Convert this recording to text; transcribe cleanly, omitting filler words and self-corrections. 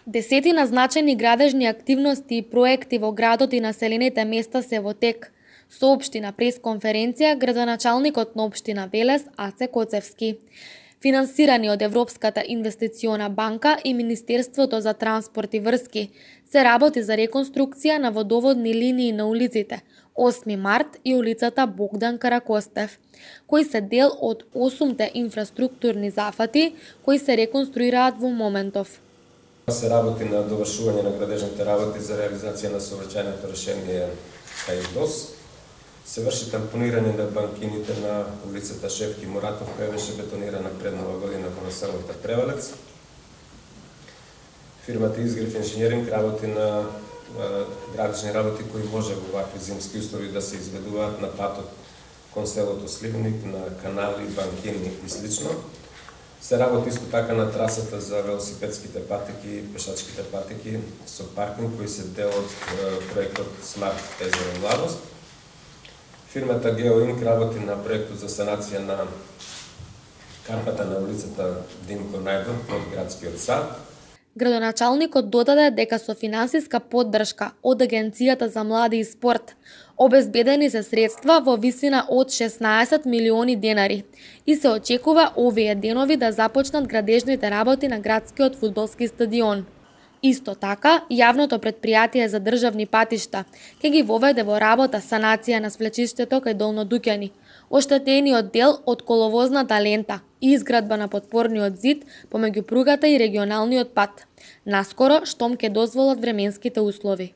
Десетина значајни градежни активности и проекти во градот и населените места се во тек, соопшти на пресконференција градоначалникот на општина Велес Аце Коцевски. Финансирани од Европската инвестициона банка и Министерството за транспорт и врски, се работи за реконструкција на водоводни линии на улиците 8 март и улицата Богдан Каракостев, кои се дел од 8 инфраструктурни зафати кои се реконструираат во моментов. Се работи на довршување на градежните работи за реализација на сообраќајното решение КАИДОС. Се врши тампонирање на банкините на улицата Шефки Муратов, која беше бетонирана пред Нова година во населото Превалец. Фирмата Изгрев инженеринг работи на градежни работи кои може во вакви зимски услови да се изведуваат на патот кон селото Сливник, на канали, банкини и слично. Се работи исто така на трасата за велосипедските патеки и пешачките патеки со паркинг кои се дел од проектот Смарт Езерен Младост. Фирмата Геоинк работи на проектот за санација на карпата на улицата Димко Најдов од градскиот сад. Градоначалникот додаде дека со финансиска поддршка од Агенцијата за млади и спорт обезбедени се средства во висина од 16 милиони денари и се очекува овие денови да започнат градежните работи на градскиот фудбалски стадион. Исто така, јавното претпријатие за државни патишта ќе ги воведе во работа санација на свлечиштето кај Долно Дуќани, оштетениот дел од коловозната лента и изградба на подпорниот зид помеѓу пругата и регионалниот пат, наскоро штом ќе дозволат временските услови.